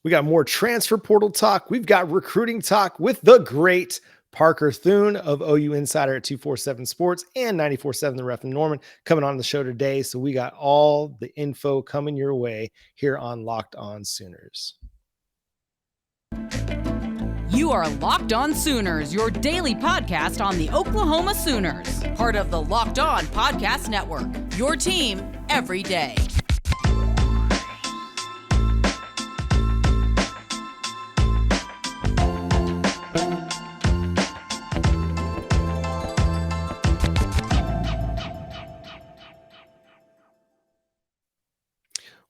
We got more transfer portal talk. We've got recruiting talk with the great Parker Thune of OU Insider at 247 Sports and 94.7 The Ref in Norman coming on the show today. So we got all the info coming your way here on Locked On Sooners. You are Locked On Sooners, your daily podcast on the Oklahoma Sooners, part of the Locked On Podcast Network, your team every day.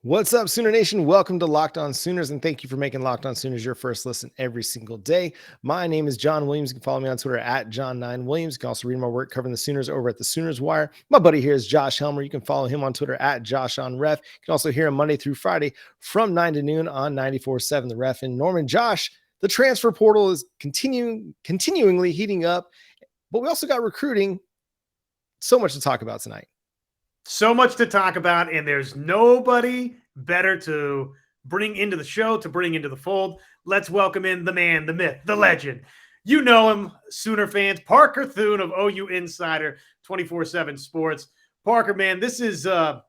What's up, Sooner Nation? Welcome to Locked On Sooners, and thank you for making Locked On Sooners your first listen every single day. My name is John Williams. You can follow me on Twitter at John9Williams. You can also read my work covering the Sooners over at the Sooners Wire. My buddy here is Josh Helmer. You can follow him on Twitter at JoshOnRef. You can also hear him Monday through Friday from 9 to noon on 94.7 The Ref in Norman. Josh, the transfer portal is continuingly heating up, but we also got recruiting. So much to talk about tonight. So much to talk about, and there's nobody better to bring into the show, to bring into the fold. Let's welcome in the man, the myth, the legend. You know him, Sooner fans, Parker Thune of OU Insider, 24/7 Sports. Parker, man, this is, I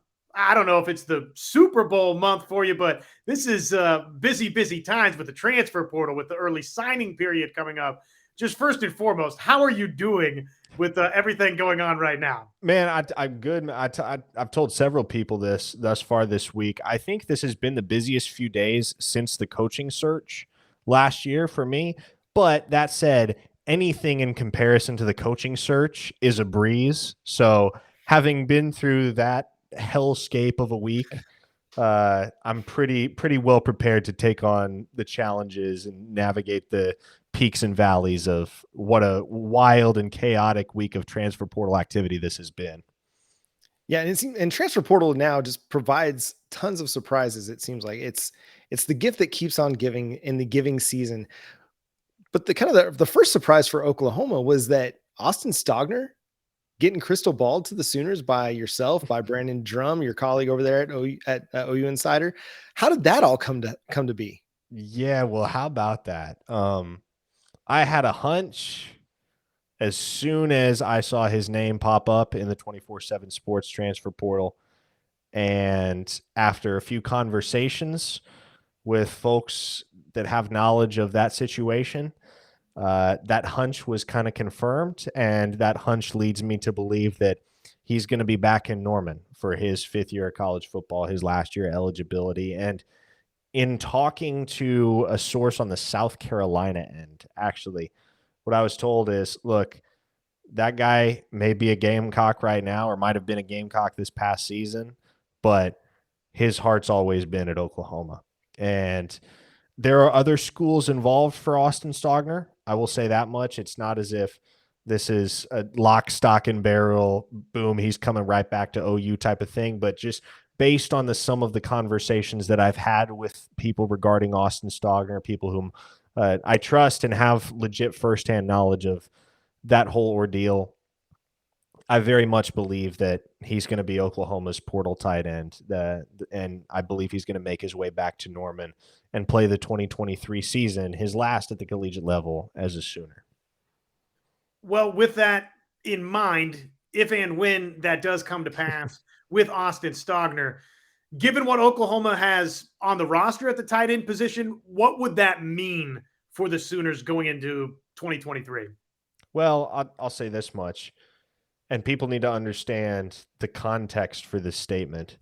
don't know if it's the Super Bowl month for you, but this is busy times with the transfer portal, with the early signing period coming up. Just first and foremost, how are you doing with everything going on right now? Man, I'm good. I've told several people this thus far this week. I think this has been the busiest few days since the coaching search last year for me. But that said, anything in comparison to the coaching search is a breeze. So having been through that hellscape of a week, I'm pretty well prepared to take on the challenges and navigate the peaks and valleys of what a wild and chaotic week of transfer portal activity this has been. Yeah, and transfer portal now just provides tons of surprises. It seems like it's the gift that keeps on giving in the giving season. But the first surprise for Oklahoma was that Austin Stogner getting crystal balled to the Sooners by yourself, by Brandon Drum, your colleague over there at OU Insider. How did that all come to be? Yeah, well, how about that? I had a hunch as soon as I saw his name pop up in the 24/7 Sports transfer portal. And after a few conversations with folks that have knowledge of that situation, that hunch was kind of confirmed. And that hunch leads me to believe that he's going to be back in Norman for his fifth year of college football, his last year eligibility. And in talking to a source on the South Carolina end, actually, what I was told is, look, that guy may be a Gamecock right now or might have been a Gamecock this past season, but his heart's always been at Oklahoma. And there are other schools involved for Austin Stogner. I will say that much. It's not as if this is a lock, stock, and barrel, boom, he's coming right back to OU type of thing, but just based on some of the conversations that I've had with people regarding Austin Stogner, people whom I trust and have legit firsthand knowledge of that whole ordeal, I very much believe that he's going to be Oklahoma's portal tight end, and I believe he's going to make his way back to Norman and play the 2023 season, his last at the collegiate level as a Sooner. Well, with that in mind, if and when that does come to pass with Austin Stogner, given what Oklahoma has on the roster at the tight end position, what would that mean for the Sooners going into 2023? Well, I'll say this much, and people need to understand the context for this statement.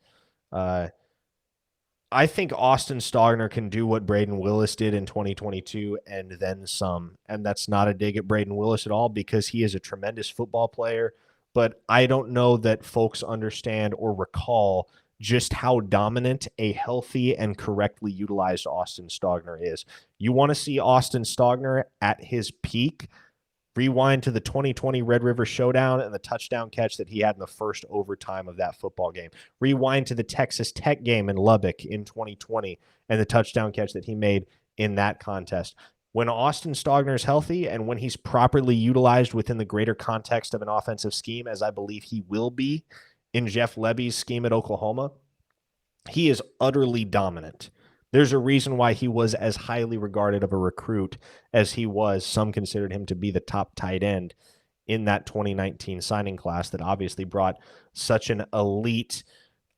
I think Austin Stogner can do what Braden Willis did in 2022 and then some. And that's not a dig at Braden Willis at all, because he is a tremendous football player. But I don't know that folks understand or recall just how dominant a healthy and correctly utilized Austin Stogner is. You want to see Austin Stogner at his peak? Rewind to the 2020 Red River Showdown and the touchdown catch that he had in the first overtime of that football game. Rewind to the Texas Tech game in Lubbock in 2020 and the touchdown catch that he made in that contest. When Austin Stogner is healthy and when he's properly utilized within the greater context of an offensive scheme, as I believe he will be in Jeff Lebby's scheme at Oklahoma, he is utterly dominant. There's a reason why he was as highly regarded of a recruit as he was. Some considered him to be the top tight end in that 2019 signing class that obviously brought such an elite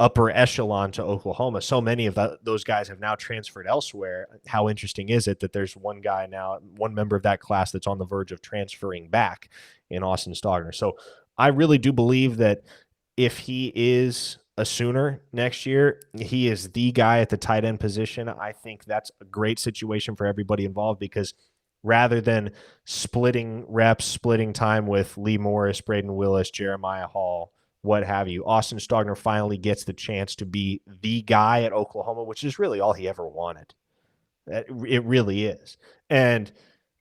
upper echelon to Oklahoma. So many of those guys have now transferred elsewhere. How interesting is it that there's one guy now, one member of that class that's on the verge of transferring back in Austin Stogner. So I really do believe that if he is a Sooner next year, he is the guy at the tight end position. I think that's a great situation for everybody involved, because rather than splitting reps, splitting time with Lee Morris, Braden Willis, Jeremiah Hall, what have you, Austin Stogner finally gets the chance to be the guy at Oklahoma, which is really all he ever wanted. It really is. And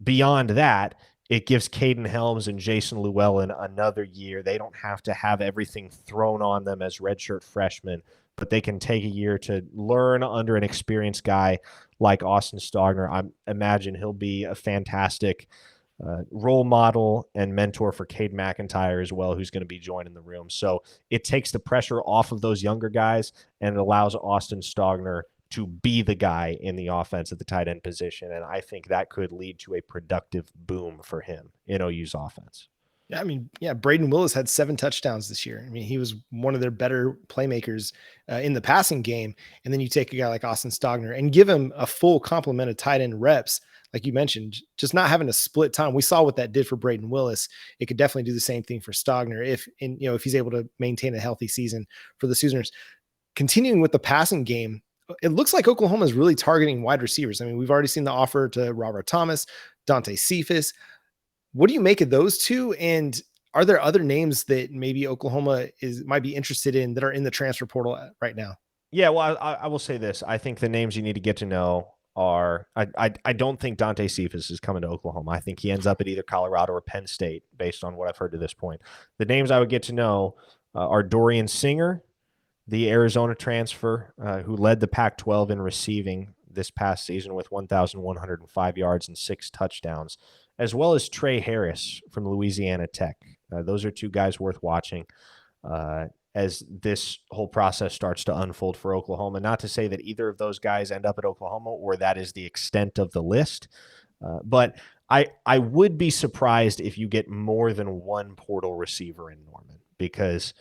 beyond that, it gives Caden Helms and Jason Llewellyn another year. They don't have to have everything thrown on them as redshirt freshmen, but they can take a year to learn under an experienced guy like Austin Stogner. I imagine he'll be a fantastic role model and mentor for Cade McIntyre as well, who's going to be joining the room. So it takes the pressure off of those younger guys, and it allows Austin Stogner to be the guy in the offense at the tight end position. And I think that could lead to a productive boom for him in OU's offense. Yeah, I mean, yeah, Braden Willis had 7 touchdowns this year. I mean, he was one of their better playmakers in the passing game. And then you take a guy like Austin Stogner and give him a full complement of tight end reps. Like you mentioned, just not having to split time. We saw what that did for Braden Willis. It could definitely do the same thing for Stogner if he's able to maintain a healthy season for the Sooners. Continuing with the passing game, it looks like Oklahoma is really targeting wide receivers. I mean, we've already seen the offer to Robert Thomas, Dante Cephas. What do you make of those two? And are there other names that maybe Oklahoma might be interested in that are in the transfer portal right now? Yeah, well, I will say this. I think the names you need to get to know are, I don't think Dante Cephas is coming to Oklahoma. I think he ends up at either Colorado or Penn State based on what I've heard to this point. The names I would get to know are Dorian Singer, the Arizona transfer, who led the Pac-12 in receiving this past season with 1,105 yards and 6 touchdowns, as well as Trey Harris from Louisiana Tech. Those are 2 guys worth watching as this whole process starts to unfold for Oklahoma. Not to say that either of those guys end up at Oklahoma or that is the extent of the list, but I would be surprised if you get more than one portal receiver in Norman, because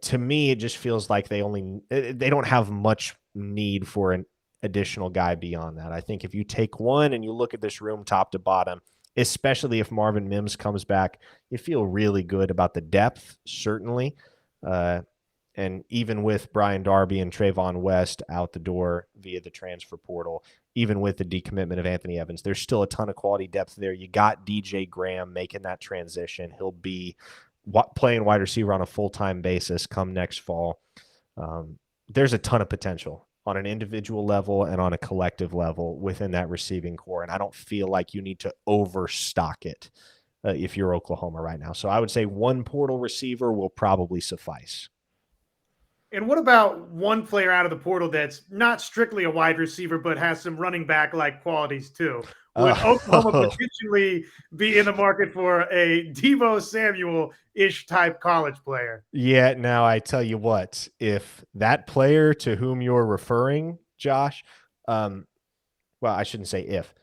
to me, it just feels like they don't have much need for an additional guy beyond that. I think if you take one and you look at this room top to bottom, especially if Marvin Mims comes back, you feel really good about the depth, certainly. And even with Brian Darby and Trayvon West out the door via the transfer portal, even with the decommitment of Anthony Evans, there's still a ton of quality depth there. You got DJ Graham making that transition. He'll be playing wide receiver on a full-time basis come next fall. There's a ton of potential on an individual level and on a collective level within that receiving core. And I don't feel like you need to overstock it if you're Oklahoma right now. So I would say one portal receiver will probably suffice. And what about one player out of the portal that's not strictly a wide receiver, but has some running back like qualities too? Would Oklahoma potentially be in the market for a Deebo Samuel-ish type college player? Yeah, now I tell you what, if that player to whom you're referring, Josh, well, I shouldn't say if,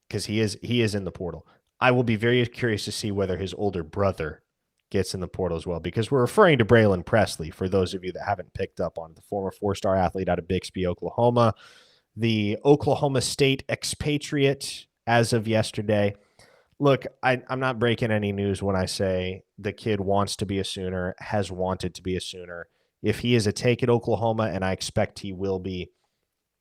because he is in the portal. I will be very curious to see whether his older brother gets in the portal as well, because we're referring to Braylon Presley, for those of you that haven't picked up on, the former 4-star athlete out of Bixby, Oklahoma, the Oklahoma State expatriate as of yesterday. Look, I'm not breaking any news when I say the kid wants to be a Sooner, has wanted to be a Sooner. If he is a take at Oklahoma, and I expect he will be,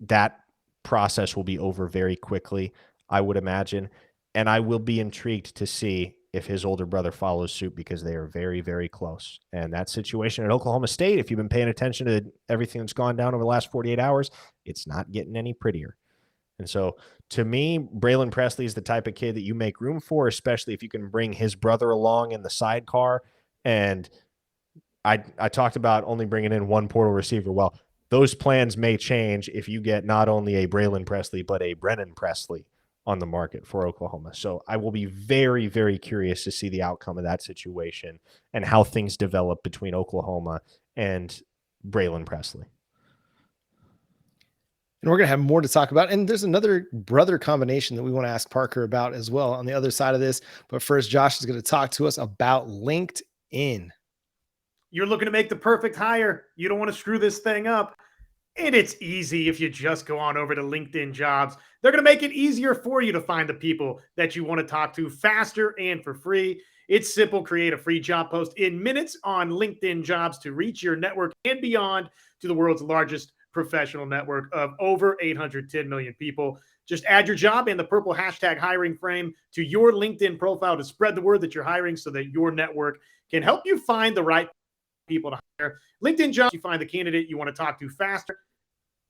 that process will be over very quickly, I would imagine. And I will be intrigued to see if his older brother follows suit, because they are very, very close. And that situation at Oklahoma State, if you've been paying attention to everything that's gone down over the last 48 hours, it's not getting any prettier. And so to me, Braylon Presley is the type of kid that you make room for, especially if you can bring his brother along in the sidecar. And I talked about only bringing in one portal receiver. Well, those plans may change if you get not only a Braylon Presley, but a Brennan Presley on the market for Oklahoma. So I will be very, very curious to see the outcome of that situation and how things develop between Oklahoma and Braylon Presley. And we're going to have more to talk about. And there's another brother combination that we want to ask Parker about as well on the other side of this. But first, Josh is going to talk to us about LinkedIn. You're looking to make the perfect hire. You don't want to screw this thing up. And it's easy if you just go on over to LinkedIn Jobs. They're going to make it easier for you to find the people that you want to talk to faster and for free. It's simple. Create a free job post in minutes on LinkedIn Jobs to reach your network and beyond to the world's largest professional network of over 810 million people. Just add your job and the purple hashtag hiring frame to your LinkedIn profile to spread the word that you're hiring so that your network can help you find the right people to hire. LinkedIn Jobs, you find the candidate you want to talk to faster.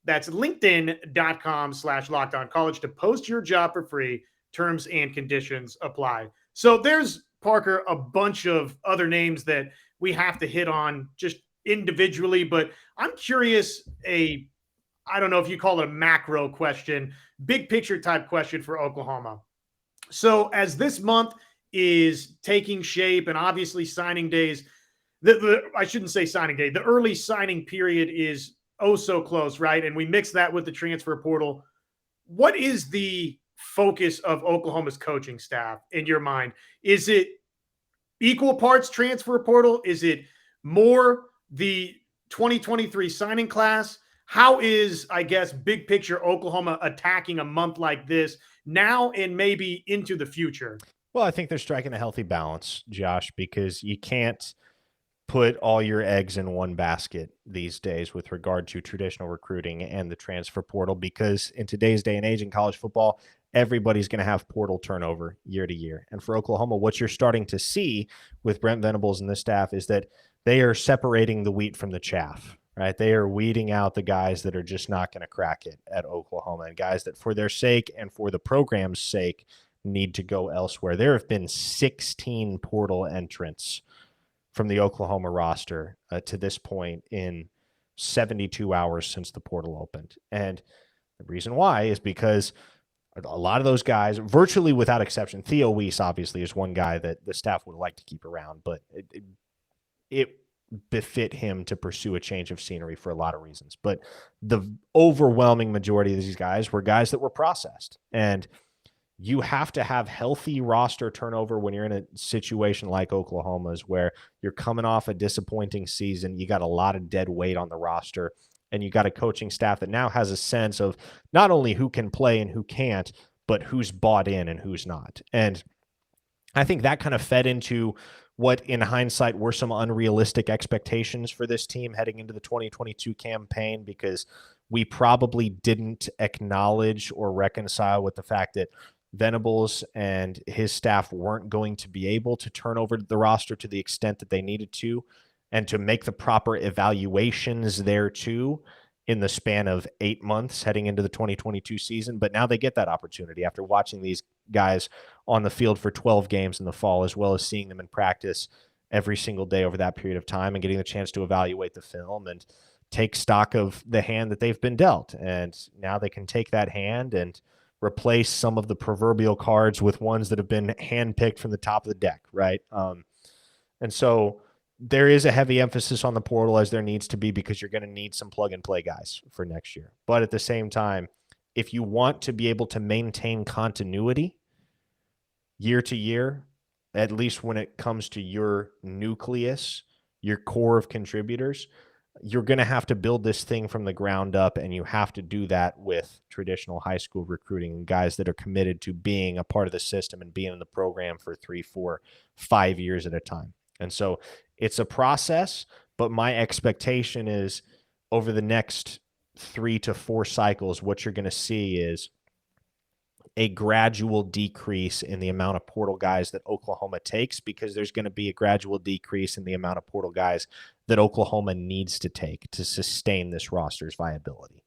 That's linkedin.com/lockedoncollege to post your job for free. Terms and conditions apply. So there's, Parker, a bunch of other names that we have to hit on just individually, but I'm curious, I don't know if you call it a macro question, big picture type question for Oklahoma. So as this month is taking shape and obviously signing days, I shouldn't say signing day, the early signing period is oh so close, right? And we mix that with the transfer portal. What is the focus of Oklahoma's coaching staff in your mind? Is it equal parts transfer portal? Is it more the 2023 signing class? How is, I guess, big picture Oklahoma attacking a month like this now and maybe into the future? Well, I think they're striking a healthy balance, Josh, because you can't put all your eggs in one basket these days with regard to traditional recruiting and the transfer portal, because in today's day and age in college football, everybody's going to have portal turnover year to year. And for Oklahoma, what you're starting to see with Brent Venables and the staff is that they are separating the wheat from the chaff, right? They are weeding out the guys that are just not going to crack it at Oklahoma, and guys that for their sake and for the program's sake need to go elsewhere. There have been 16 portal entrants from the Oklahoma roster to this point in 72 hours since the portal opened. And the reason why is because a lot of those guys, virtually without exception, Theo Weiss obviously is one guy that the staff would like to keep around, but it befit him to pursue a change of scenery for a lot of reasons. But the overwhelming majority of these guys were guys that were processed. And you have to have healthy roster turnover when you're in a situation like Oklahoma's, where you're coming off a disappointing season. You got a lot of dead weight on the roster, and you got a coaching staff that now has a sense of not only who can play and who can't, but who's bought in and who's not. And I think that kind of fed into what in hindsight were some unrealistic expectations for this team heading into the 2022 campaign, because we probably didn't acknowledge or reconcile with the fact that Venables and his staff weren't going to be able to turn over the roster to the extent that they needed to, and to make the proper evaluations there too in the span of 8 months heading into the 2022 season. But now they get that opportunity after watching these guys on the field for 12 games in the fall, as well as seeing them in practice every single day over that period of time and getting the chance to evaluate the film and take stock of the hand that they've been dealt. And now they can take that hand and replace some of the proverbial cards with ones that have been handpicked from the top of the deck, right? And so there is a heavy emphasis on the portal, as there needs to be, because you're going to need some plug-and-play guys for next year. But at the same time, if you want to be able to maintain continuity year to year, at least when it comes to your nucleus, your core of contributors, you're going to have to build this thing from the ground up, and you have to do that with traditional high school recruiting and guys that are committed to being a part of the system and being in the program for 3, 4, 5 years at a time. And so it's a process, but my expectation is over the next 3 to 4 cycles, what you're going to see is a gradual decrease in the amount of portal guys that Oklahoma takes, because there's going to be a gradual decrease in the amount of portal guys that Oklahoma needs to take to sustain this roster's viability.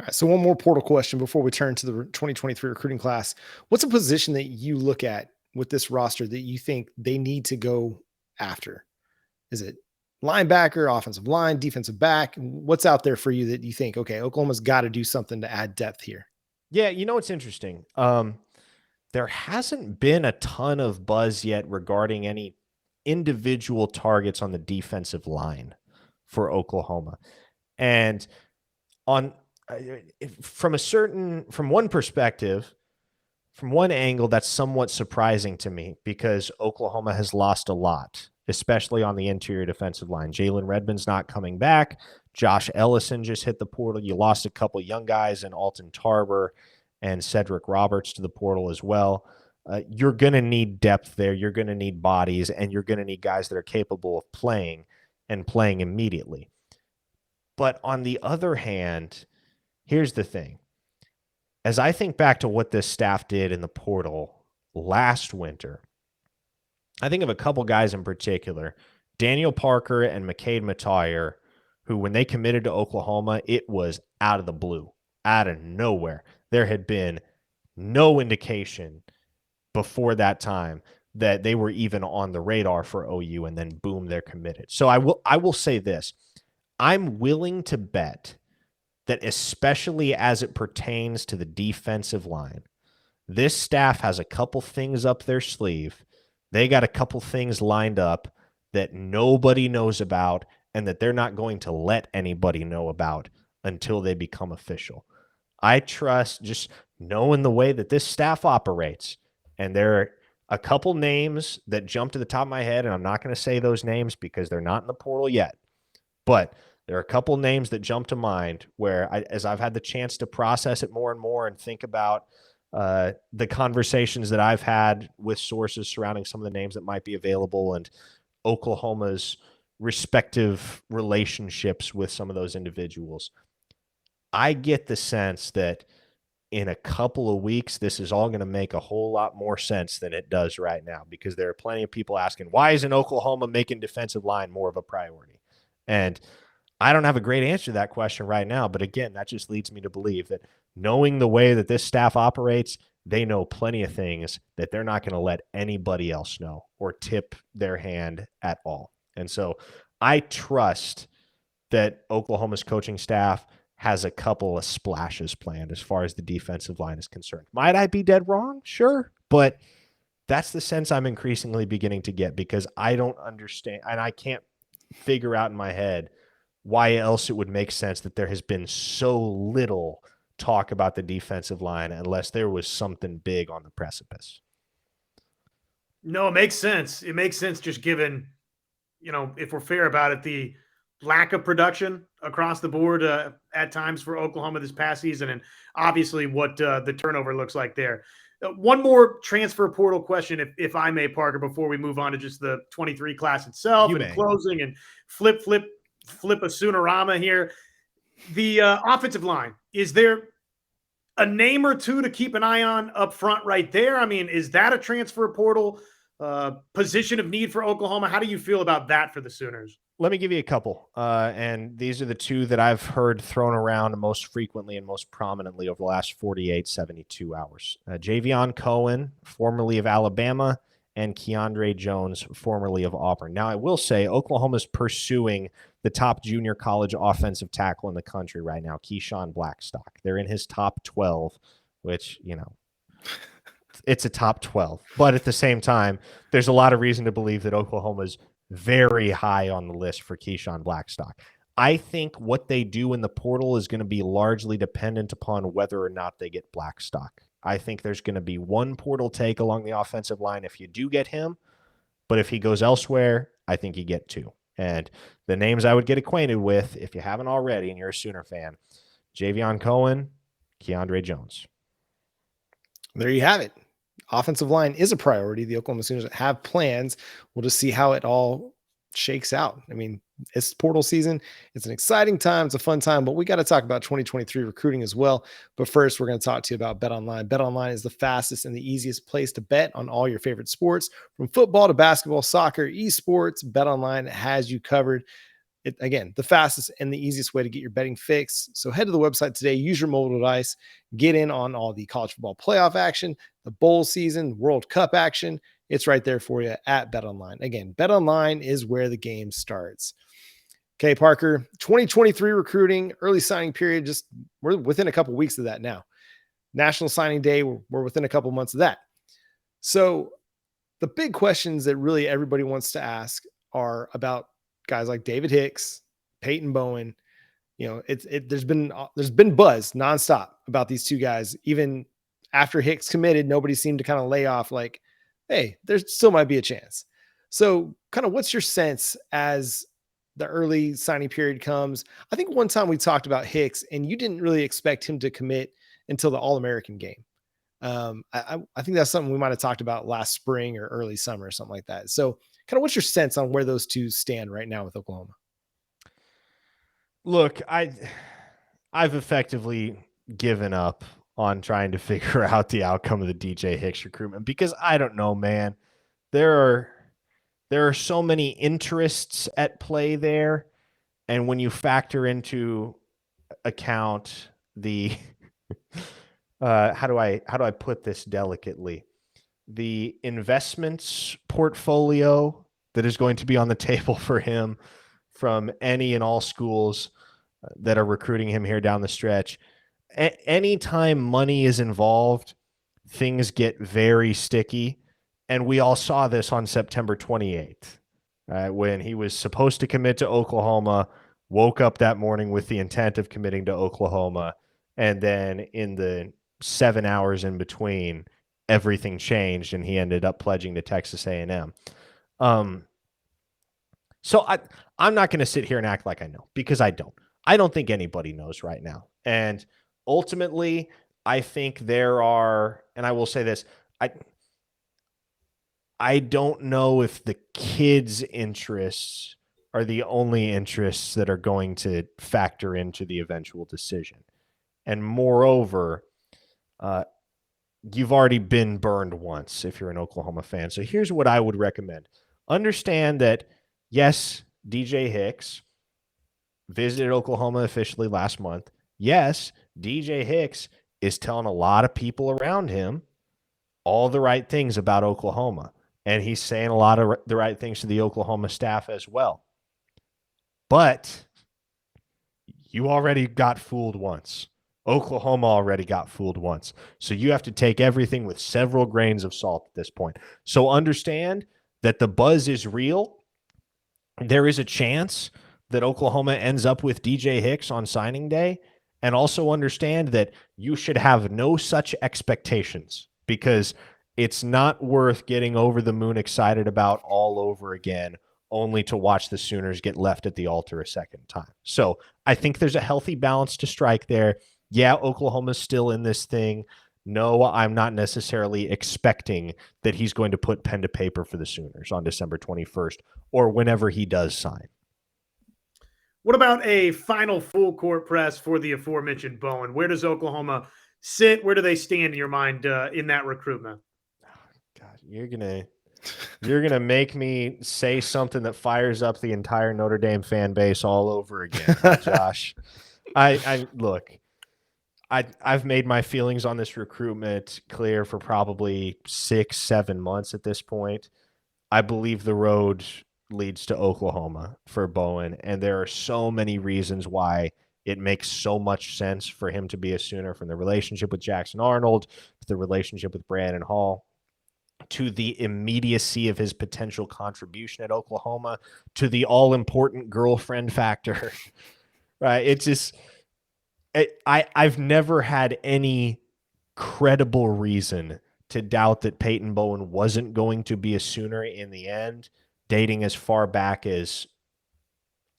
All right, so one more portal question before we turn to the 2023 recruiting class. What's a position that you look at with this roster that you think they need to go after? Is it linebacker, offensive line, defensive back? What's out there for you that you think, okay, Oklahoma's got to do something to add depth here? Yeah, you know, it's interesting. There hasn't been a ton of buzz yet regarding any individual targets on the defensive line for Oklahoma. And on from one perspective, from one angle, that's somewhat surprising to me because Oklahoma has lost a lot, especially on the interior defensive line. Jalen Redmond's not coming back. Josh Ellison just hit the portal. You lost a couple young guys in Alton Tarver and Cedric Roberts to the portal as well. You're going to need depth there. You're going to need bodies, and you're going to need guys that are capable of playing and playing immediately. But on the other hand, here's the thing. As I think back to what this staff did in the portal last winter, I think of a couple guys in particular, Daniel Parker and McCade Matire, who when they committed to Oklahoma, it was out of the blue, out of nowhere. There had been no indication before that time that they were even on the radar for OU, and then boom, they're committed. So I will say this. I'm willing to bet that especially as it pertains to the defensive line, this staff has a couple things up their sleeve. They got a couple things lined up that nobody knows about and that they're not going to let anybody know about until they become official. I trust just knowing the way that this staff operates. And there are a couple names that jump to the top of my head, and I'm not going to say those names because they're not in the portal yet. But there are a couple names that jump to mind where, as I've had the chance to process it more and more and think about the conversations that I've had with sources surrounding some of the names that might be available and Oklahoma's respective relationships with some of those individuals, I get the sense that in a couple of weeks, this is all going to make a whole lot more sense than it does right now, because there are plenty of people asking, why isn't Oklahoma making defensive line more of a priority? And I don't have a great answer to that question right now. But again, that just leads me to believe that knowing the way that this staff operates, they know plenty of things that they're not going to let anybody else know or tip their hand at all. And so I trust that Oklahoma's coaching staff has a couple of splashes planned as far as the defensive line is concerned. Might I be dead wrong? Sure. But that's the sense I'm increasingly beginning to get, because I don't understand, and I can't figure out in my head why else it would make sense that there has been so little talk about the defensive line unless there was something big on the precipice. No, it makes sense. It makes sense just given, if we're fair about it, the lack of production across the board at times for Oklahoma this past season, and obviously what the turnover looks like there. One more transfer portal question, if I may, Parker, before we move on to just the 23 class itself closing and flip a Soonerama here. The offensive line, is there a name or two to keep an eye on up front right there? I mean, is that a transfer portal position of need for Oklahoma? How do you feel about that for the Sooners? Let me give you a couple. And these are the two that I've heard thrown around most frequently and most prominently over the last 48, 72 hours. Javion Cohen, formerly of Alabama, and Keandre Jones, formerly of Auburn. Now, I will say Oklahoma's pursuing the top junior college offensive tackle in the country right now, Keyshawn Blackstock. They're in his top 12, which, it's a top 12. But at the same time, there's a lot of reason to believe that Oklahoma's very high on the list for Keyshawn Blackstock. I think what they do in the portal is going to be largely dependent upon whether or not they get Blackstock. I think there's going to be one portal take along the offensive line if you do get him, but if he goes elsewhere, I think you get two. And the names I would get acquainted with, if you haven't already and you're a Sooner fan, Javion Cohen, Keandre Jones. There you have it. Offensive line is a priority. The Oklahoma Sooners have plans. We'll just see how it all shakes out. I mean, it's portal season. It's an exciting time. It's a fun time, but we got to talk about 2023 recruiting as well. But first, we're going to talk to you about BetOnline. BetOnline is the fastest and the easiest place to bet on all your favorite sports, from football to basketball, soccer, esports. BetOnline has you covered. Again, the fastest and the easiest way to get your betting fix. So head to the website today, use your mobile device, get in on all the college football playoff action, the bowl season, World Cup action. It's right there for you at BetOnline. Again, BetOnline is where the game starts. Okay, Parker, 2023 recruiting, early signing period, we're within a couple weeks of that now. National Signing Day, we're within a couple months of that. So the big questions that really everybody wants to ask are about guys like David Hicks, Peyton Bowen, there's been buzz nonstop about these two guys. Even after Hicks committed, nobody seemed to kind of lay off like, hey, there still might be a chance. So kind of what's your sense as the early signing period comes? I think one time we talked about Hicks and you didn't really expect him to commit until the All-American game. I think that's something we might've talked about last spring or early summer or something like that. So kind of what's your sense on where those two stand right now with Oklahoma? Look, I've effectively given up on trying to figure out the outcome of the DJ Hicks recruitment because I don't know, man. There are so many interests at play there, and when you factor into account the how do I put this delicately? The investments portfolio that is going to be on the table for him from any and all schools that are recruiting him here down the stretch. Anytime money is involved, things get very sticky. And we all saw this on September 28th, when he was supposed to commit to Oklahoma, woke up that morning with the intent of committing to Oklahoma. And then in the 7 hours in between, everything changed and he ended up pledging to Texas A&M. So I'm not going to sit here and act like I know, because I don't. I don't think anybody knows right now. And ultimately, I think there are, and I will say this, I don't know if the kids' interests are the only interests that are going to factor into the eventual decision. And moreover, you've already been burned once if you're an Oklahoma fan. So here's what I would recommend. Understand that, yes, DJ Hicks visited Oklahoma officially last month. Yes, DJ Hicks is telling a lot of people around him all the right things about Oklahoma. And he's saying a lot of the right things to the Oklahoma staff as well. But you already got fooled once. Oklahoma already got fooled once. So you have to take everything with several grains of salt at this point. So understand that the buzz is real. There is a chance that Oklahoma ends up with DJ Hicks on signing day. And also understand that you should have no such expectations, because it's not worth getting over the moon excited about all over again, only to watch the Sooners get left at the altar a second time. So I think there's a healthy balance to strike there. Yeah, Oklahoma's still in this thing. No, I'm not necessarily expecting that he's going to put pen to paper for the Sooners on December 21st or whenever he does sign. What about a final full court press for the aforementioned Bowen? Where does Oklahoma sit? Where do they stand in your mind in that recruitment? God, you're gonna make me say something that fires up the entire Notre Dame fan base all over again, Josh. I've made my feelings on this recruitment clear for probably 6-7 months at this point. I believe the road leads to Oklahoma for Bowen, and there are so many reasons why it makes so much sense for him to be a Sooner, from the relationship with Jackson Arnold, to the relationship with Brandon Hall, to the immediacy of his potential contribution at Oklahoma, to the all-important girlfriend factor. Right? It's just, I've never had any credible reason to doubt that Peyton Bowen wasn't going to be a Sooner in the end, dating as far back as,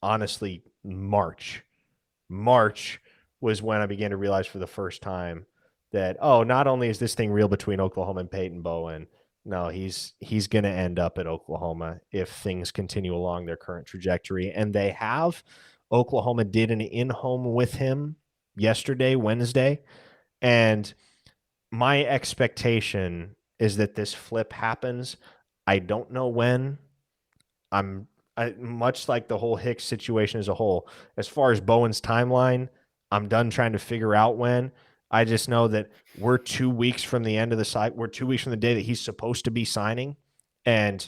honestly, March. March was when I began to realize for the first time that, oh, not only is this thing real between Oklahoma and Peyton Bowen, no, he's going to end up at Oklahoma if things continue along their current trajectory. And they have. Oklahoma did an in-home with him yesterday, Wednesday. And my expectation is that this flip happens. I don't know when. Much like the whole Hicks situation as a whole, as far as Bowen's timeline, I'm done trying to figure out when. I just know that we're 2 weeks from the end of the site. We're 2 weeks from the day that he's supposed to be signing. And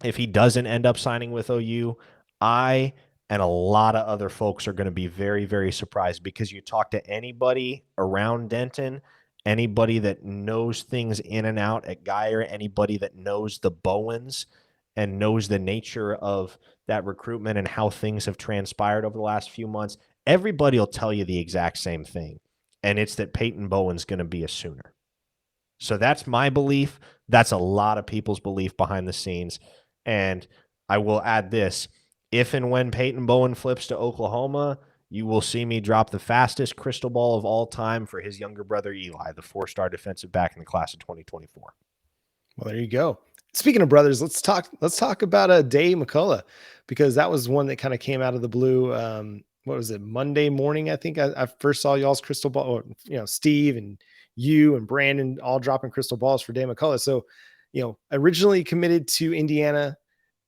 if he doesn't end up signing with OU, I and a lot of other folks are going to be very, very surprised, because you talk to anybody around Denton, anybody that knows things in and out at Geyer, anybody that knows the Bowens, and knows the nature of that recruitment and how things have transpired over the last few months, everybody will tell you the exact same thing. And it's that Peyton Bowen's going to be a Sooner. So that's my belief. That's a lot of people's belief behind the scenes. And I will add this. If and when Peyton Bowen flips to Oklahoma, you will see me drop the fastest crystal ball of all time for his younger brother, Eli, the 4-star defensive back in the class of 2024. Well, there you go. Speaking of brothers, let's talk about Daeh McCullough, because that was one that kind of came out of the blue. What was it? Monday morning, I think I first saw y'all's crystal ball, or, Steve and you and Brandon all dropping crystal balls for Daeh McCullough. So, originally committed to Indiana,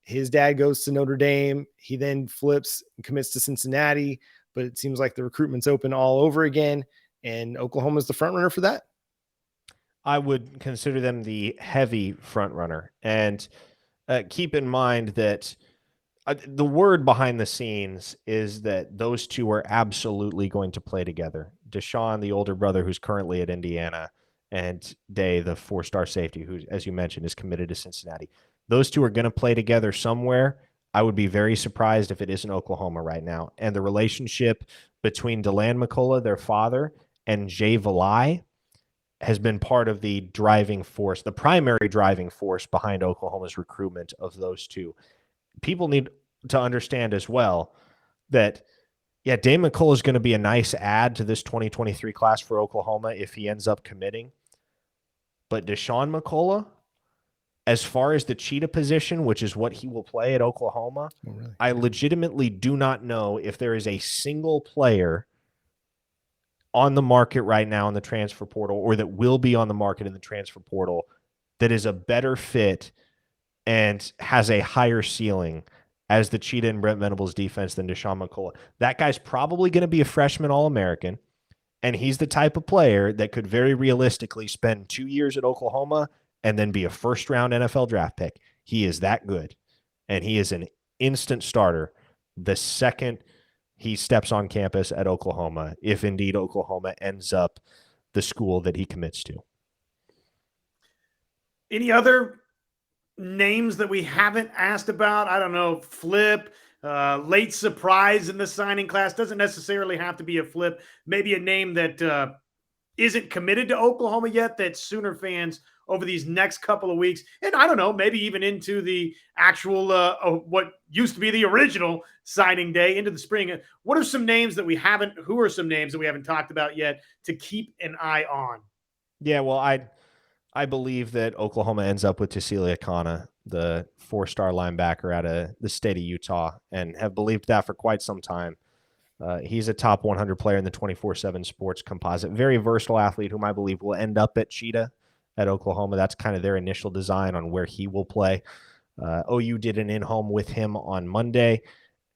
his dad goes to Notre Dame. He then flips and commits to Cincinnati, but it seems like the recruitment's open all over again, and Oklahoma's the front runner for that. I would consider them the heavy front runner. And keep in mind that the word behind the scenes is that those two are absolutely going to play together. Deshaun, the older brother who's currently at Indiana, and Daeh, the 4-star safety, who, as you mentioned, is committed to Cincinnati. Those two are going to play together somewhere. I would be very surprised if it isn't Oklahoma right now. And the relationship between Dasan McCullough, their father, and Jay Valai has been part of the driving force, the primary driving force behind Oklahoma's recruitment of those two. People need to understand as well that, Daeh McCullough is going to be a nice add to this 2023 class for Oklahoma if he ends up committing. But Dasan McCullough, as far as the cheetah position, which is what he will play at Oklahoma, really? I legitimately do not know if there is a single player on the market right now in the transfer portal, or that will be on the market in the transfer portal, that is a better fit and has a higher ceiling as the cheetah and Brent Venables defense than Dasan McCullough. That guy's probably going to be a freshman All-American, and he's the type of player that could very realistically spend 2 years at Oklahoma and then be a first-round NFL draft pick. He is that good, and he is an instant starter the second he steps on campus at Oklahoma, if indeed Oklahoma ends up the school that he commits to. Any other names that we haven't asked about? I don't know, flip, late surprise in the signing class. Doesn't necessarily have to be a flip. Maybe a name that isn't committed to Oklahoma yet that Sooner fans over these next couple of weeks, and I don't know, maybe even into the actual what used to be the original signing day into the spring. What are some names that we haven't? Who are some names that we haven't talked about yet to keep an eye on? Yeah, well, I believe that Oklahoma ends up with Cephas, the 4-star linebacker out of the state of Utah, and have believed that for quite some time. He's a top 100 player in the 24/7 sports composite. Very versatile athlete whom I believe will end up at Cheetah at Oklahoma. That's kind of their initial design on where he will play. OU did an in-home with him on Monday,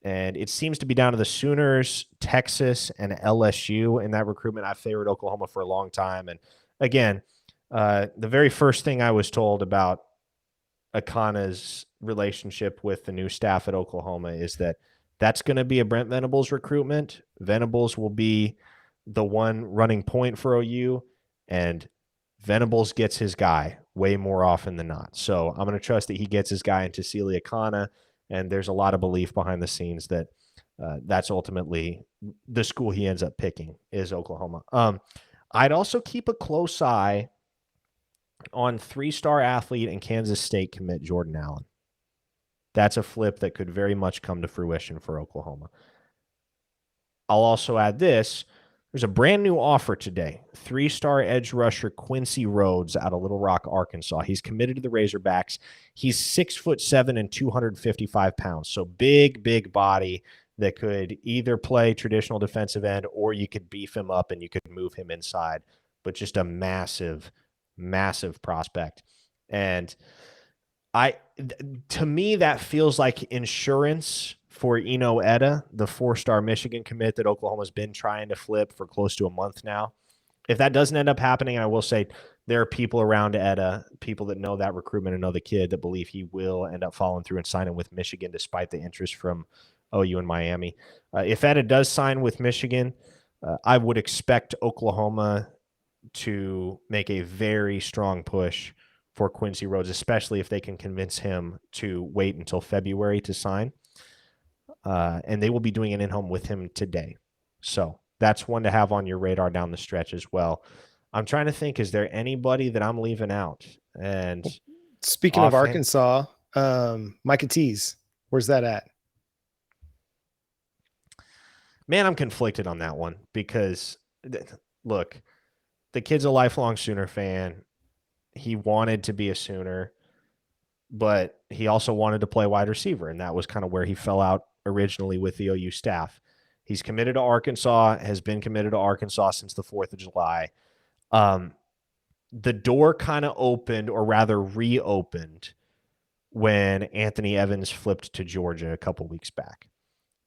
and it seems to be down to the Sooners, Texas, and LSU in that recruitment. I've favored Oklahoma for a long time. And again, the very first thing I was told about Akana's relationship with the new staff at Oklahoma is that that's going to be a Brent Venables recruitment. Venables will be the one running point for OU, and Venables gets his guy way more often than not. So I'm going to trust that he gets his guy into Celia Akana, and there's a lot of belief behind the scenes that that's ultimately the school he ends up picking is Oklahoma. I'd also keep a close eye on 3-star athlete and Kansas State commit Jordan Allen. That's a flip that could very much come to fruition for Oklahoma. I'll also add this. There's a brand new offer today. 3-star edge rusher Quincy Rhodes out of Little Rock, Arkansas. He's committed to the Razorbacks. He's 6'7" and 255 pounds. So big body that could either play traditional defensive end, or you could beef him up and you could move him inside. But just a massive prospect. And to me, that feels like insurance for Eno Etta, the 4-star Michigan commit that Oklahoma's been trying to flip for close to a month now. If that doesn't end up happening, I will say there are people around Etta, people that know that recruitment and know the kid, that believe he will end up following through and signing with Michigan despite the interest from OU and Miami. If Etta does sign with Michigan, I would expect Oklahoma to make a very strong push for Quincy Rhodes, especially if they can convince him to wait until February to sign. And they will be doing an in-home with him today. So that's one to have on your radar down the stretch as well. I'm trying to think, is there anybody that I'm leaving out? And speaking of Arkansas, Micah Tease, where's that at? Man, I'm conflicted on that one because, look, the kid's a lifelong Sooner fan. He wanted to be a Sooner, but he also wanted to play wide receiver, and that was kind of where he fell out originally with the OU staff. He's committed to Arkansas, has been committed to Arkansas since the 4th of July. The door kind of opened, or rather reopened, when Anthony Evans flipped to Georgia a couple weeks back.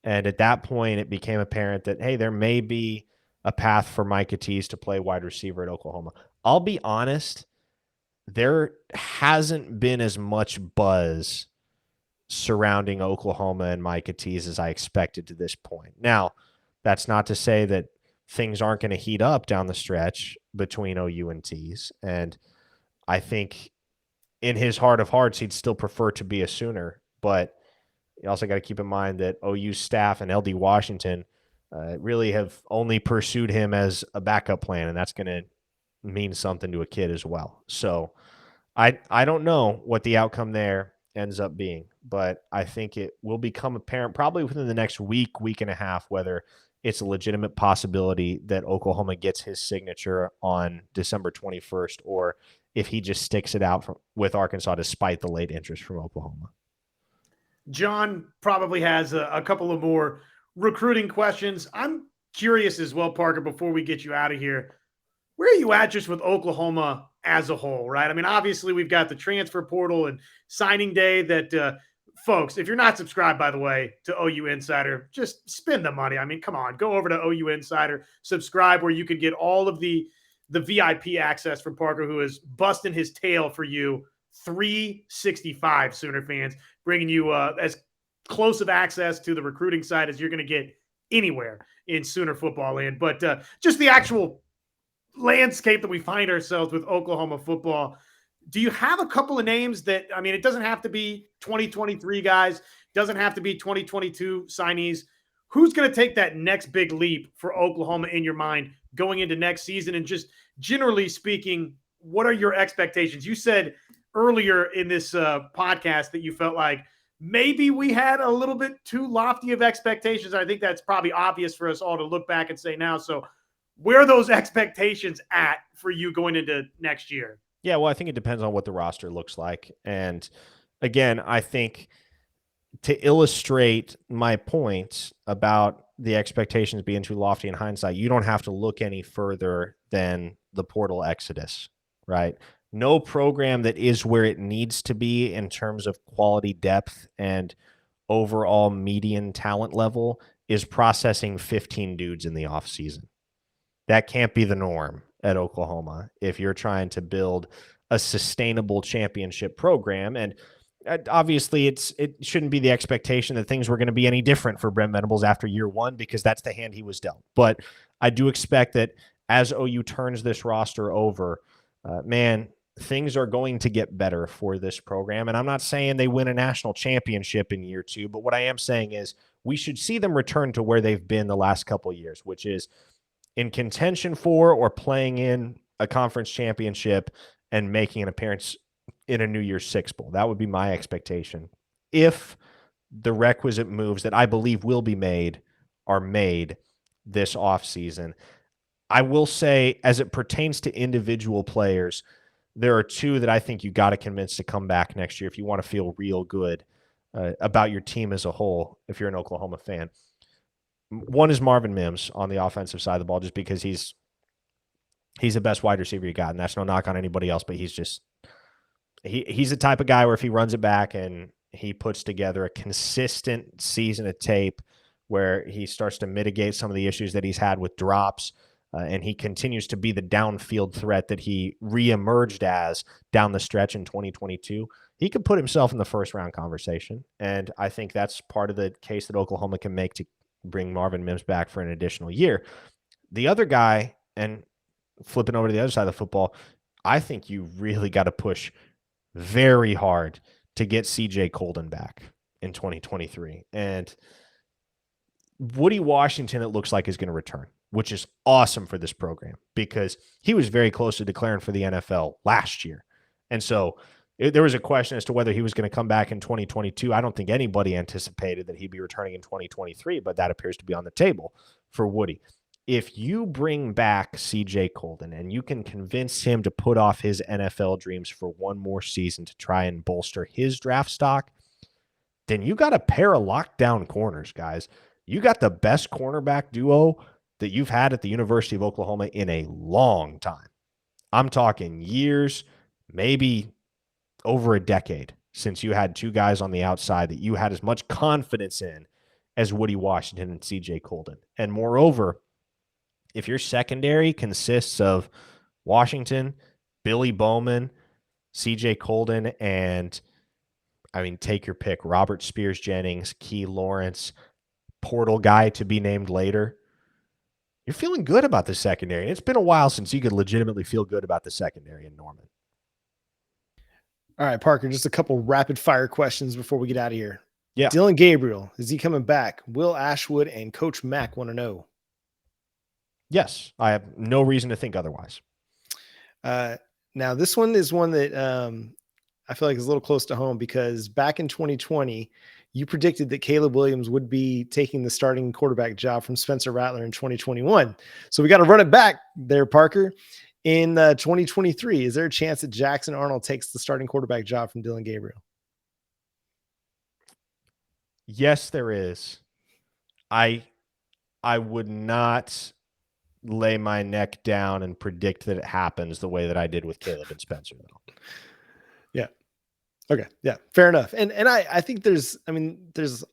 And at that point, it became apparent that, hey, there may be a path for Micah Tease to play wide receiver at Oklahoma. I'll be honest, there hasn't been as much buzz surrounding Oklahoma and Micah Tease as I expected to this point. Now, that's not to say that things aren't going to heat up down the stretch between OU and Tease. And I think in his heart of hearts, he'd still prefer to be a Sooner. But you also got to keep in mind that OU staff and LD Washington really have only pursued him as a backup plan, and that's going to mean something to a kid as well. So I don't know what the outcome there ends up being, but I think it will become apparent probably within the next week and a half, whether it's a legitimate possibility that Oklahoma gets his signature on December 21st, or if he just sticks it out with Arkansas despite the late interest from Oklahoma. John probably has a couple of more recruiting questions. I'm curious as well, Parker, before we get you out of here, where are you at just with Oklahoma as a whole, right? I mean, obviously we've got the transfer portal and signing day that folks, if you're not subscribed, by the way, to OU Insider, just spend the money. I mean, come on, go over to OU Insider, subscribe, where you can get all of the VIP access from Parker, who is busting his tail for you 365 Sooner fans, bringing you as close of access to the recruiting side as you're going to get anywhere in Sooner football land. But just the actual landscape that we find ourselves with Oklahoma football, do you have a couple of names that, I mean, it doesn't have to be 2023 guys, doesn't have to be 2022 signees. Who's going to take that next big leap for Oklahoma in your mind going into next season? And just generally speaking, what are your expectations? You said earlier in this podcast that you felt like maybe we had a little bit too lofty of expectations. I think that's probably obvious for us all to look back and say now. So where are those expectations at for you going into next year? Yeah, well, I think it depends on what the roster looks like. And again, I think to illustrate my point about the expectations being too lofty in hindsight, you don't have to look any further than the portal exodus, right? No program that is where it needs to be in terms of quality depth and overall median talent level is processing 15 dudes in the offseason. That can't be the norm at Oklahoma if you're trying to build a sustainable championship program. And obviously it shouldn't be the expectation that things were going to be any different for Brent Venables after year one, because that's the hand he was dealt. But I do expect that as OU turns this roster over, things are going to get better for this program. And I'm not saying they win a national championship in year two, but what I am saying is we should see them return to where they've been the last couple of years, which is in contention for or playing in a conference championship and making an appearance in a New Year's Six Bowl. That would be my expectation. If the requisite moves that I believe will be made are made this offseason. I will say, as it pertains to individual players, there are two that I think you got to convince to come back next year if you want to feel real good about your team as a whole, if you're an Oklahoma fan. One is Marvin Mims on the offensive side of the ball, just because he's the best wide receiver you got, and that's no knock on anybody else, but he's the type of guy where if he runs it back and he puts together a consistent season of tape where he starts to mitigate some of the issues that he's had with drops, and he continues to be the downfield threat that he reemerged as down the stretch in 2022, he could put himself in the first-round conversation, and I think that's part of the case that Oklahoma can make to bring Marvin Mims back for an additional year. The other guy, and flipping over to the other side of the football, I think you really got to push very hard to get CJ Colden back in 2023. And Woody Washington, it looks like, is going to return, which is awesome for this program because he was very close to declaring for the NFL last year. And so there was a question as to whether he was going to come back in 2022. I don't think anybody anticipated that he'd be returning in 2023, but that appears to be on the table for Woody. If you bring back CJ Colden and you can convince him to put off his NFL dreams for one more season to try and bolster his draft stock, then you got a pair of lockdown corners, guys. You got the best cornerback duo that you've had at the University of Oklahoma in a long time. I'm talking years, maybe over a decade since you had two guys on the outside that you had as much confidence in as Woody Washington and CJ Colden. And moreover, if your secondary consists of Washington, Billy Bowman, CJ Colden, and take your pick, Robert Spears Jennings, Key Lawrence, portal guy to be named later, you're feeling good about the secondary. And it's been a while since you could legitimately feel good about the secondary in Norman. All right, Parker, just a couple rapid fire questions before we get out of here. Yeah. Dylan Gabriel, is he coming back? Will Ashwood and Coach Mack want to know? Yes, I have no reason to think otherwise. Now, this one is one that I feel like is a little close to home because back in 2020, you predicted that Caleb Williams would be taking the starting quarterback job from Spencer Rattler in 2021. So we got to run it back there, Parker. In 2023, is there a chance that Jackson Arnold takes the starting quarterback job from Dylan Gabriel? Yes, there is. I would not lay my neck down and predict that it happens the way that I did with Caleb and Spencer, though. Yeah. Okay. Yeah. Fair enough. And I think there's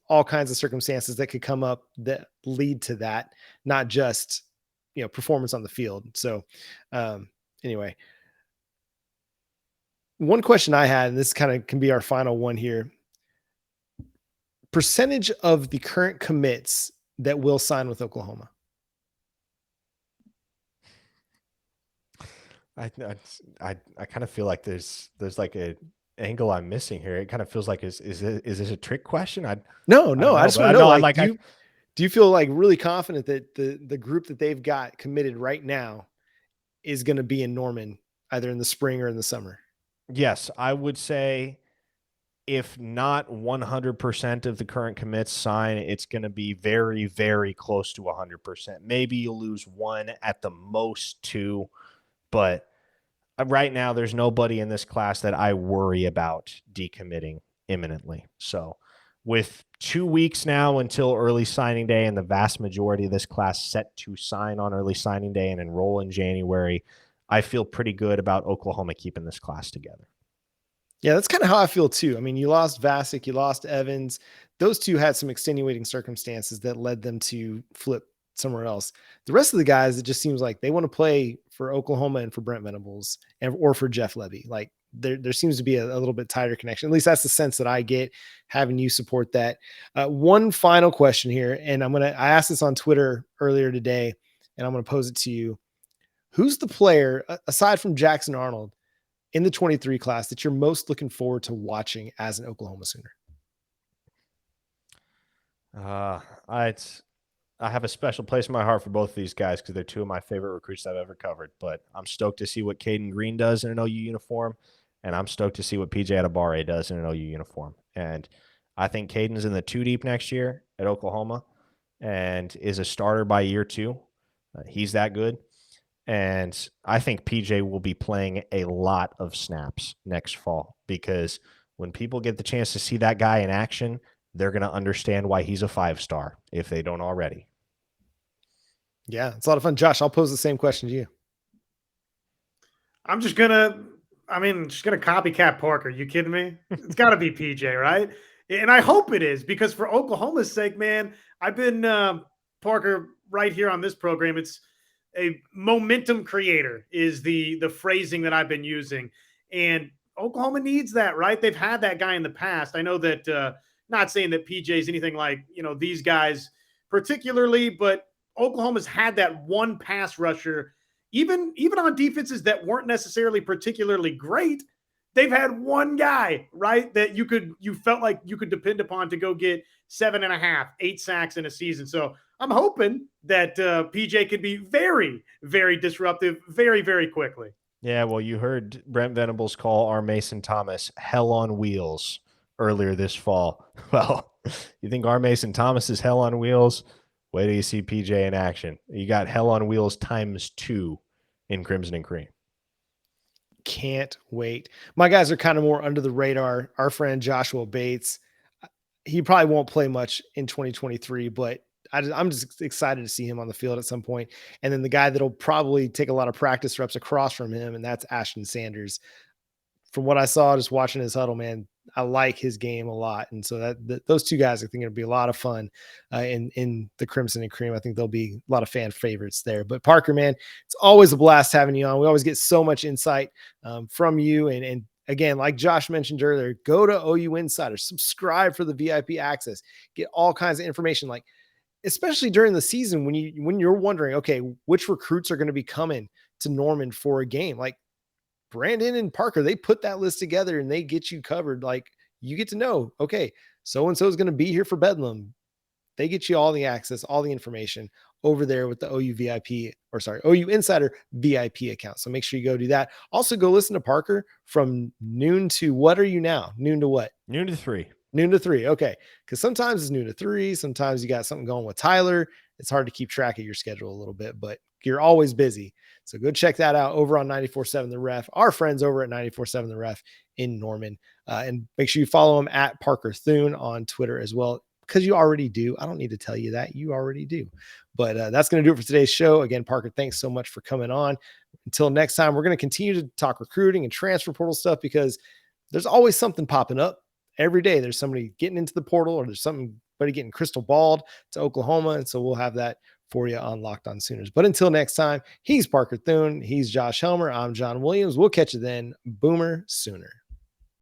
all kinds of circumstances that could come up that lead to that, not just, performance on the field. So anyway, one question I had, and this kind of can be our final one here. Percentage of the current commits that will sign with Oklahoma. I kind of feel like there's like a angle I'm missing here. It kind of feels like is this a trick question? No. I just want to know. Do you feel like really confident that the group that they've got committed right now is going to be in Norman either in the spring or in the summer? Yes, I would say if not 100% of the current commits sign, it's going to be very, very close to 100%. Maybe you'll lose one, at the most two, but right now there's nobody in this class that I worry about decommitting imminently. So with 2 weeks now until early signing day and the vast majority of this class set to sign on early signing day and enroll in January, I feel pretty good about Oklahoma keeping this class together. Yeah, that's kind of how I feel too. I mean, you lost Vasic, you lost Evans. Those two had some extenuating circumstances that led them to flip somewhere else. The rest of the guys, it just seems like they want to play for Oklahoma and for Brent Venables or for Jeff Levy. Like there seems to be a little bit tighter connection. At least that's the sense that I get having you support that. One final question here, and I asked this on Twitter earlier today, and I'm going to pose it to you. Who's the player, aside from Jackson Arnold, in the 23 class that you're most looking forward to watching as an Oklahoma Sooner? I have a special place in my heart for both of these guys because they're two of my favorite recruits I've ever covered. But I'm stoked to see what Caden Green does in an OU uniform, and I'm stoked to see what PJ Adebawore does in an OU uniform. And I think Caden's in the 2 deep next year at Oklahoma and is a starter by year 2. He's that good. And I think PJ will be playing a lot of snaps next fall because when people get the chance to see that guy in action, they're going to understand why he's a 5-star if they don't already. Yeah, it's a lot of fun. Josh, I'll pose the same question to you. I'm just going to copycat Parker. You kidding me? It's got to be PJ, right? And I hope it is because for Oklahoma's sake, man, I've been, Parker, right here on this program, it's a momentum creator is the phrasing that I've been using. And Oklahoma needs that, right? They've had that guy in the past. I know that, not saying that PJ is anything like, these guys particularly, but Oklahoma's had that one pass rusher, even on defenses that weren't necessarily particularly great. they've had one guy, right, that you felt like you could depend upon to go get 7.5, 8 sacks in a season. So I'm hoping that PJ could be very, very disruptive very, very quickly. Yeah, well, you heard Brent Venables call our Mason Thomas hell on wheels earlier this fall. Well, you think our Mason Thomas is hell on wheels? Wait till you see PJ in action. You got hell on wheels ×2 in Crimson and Cream. Can't wait. My guys are kind of more under the radar. Our friend Joshua Bates, he probably won't play much in 2023, but I'm just excited to see him on the field at some point. And then the guy that'll probably take a lot of practice reps across from him, and that's Ashton Sanders. From what I saw, just watching his huddle, man, I like his game a lot. And so those two guys, I think it'll be a lot of fun in the Crimson and Cream. I think there'll be a lot of fan favorites there. But Parker, man, it's always a blast having you on. We always get so much insight from you. And again, like Josh mentioned earlier, go to OUInsider, subscribe for the VIP access, get all kinds of information, like especially during the season when you're wondering, okay, which recruits are going to be coming to Norman for a game. Like Brandon and Parker, they put that list together and they get you covered. Like you get to know, okay, so-and-so is going to be here for Bedlam. They get you all the access, all the information over there with the OUInsider VIP account. So make sure you go do that. Also go listen to Parker from noon to what are you now? Noon to what? Noon to 3. Noon to 3. Okay. Because sometimes it's noon to 3. Sometimes you got something going with Tyler. It's hard to keep track of your schedule a little bit, but you're always busy. So go check that out over on 94.7 The Ref, our friends over at 94.7 The Ref in Norman. And make sure you follow them at Parker Thune on Twitter as well, because you already do. I don't need to tell you that. You already do. But that's going to do it for today's show. Again, Parker, thanks so much for coming on. Until next time, we're going to continue to talk recruiting and transfer portal stuff because there's always something popping up. Every day there's somebody getting into the portal or there's somebody getting crystal balled to Oklahoma. And so we'll have that for you on Locked On Sooners. But until next time, he's Parker Thune. He's Josh Helmer. I'm John Williams. We'll catch you then. Boomer Sooner.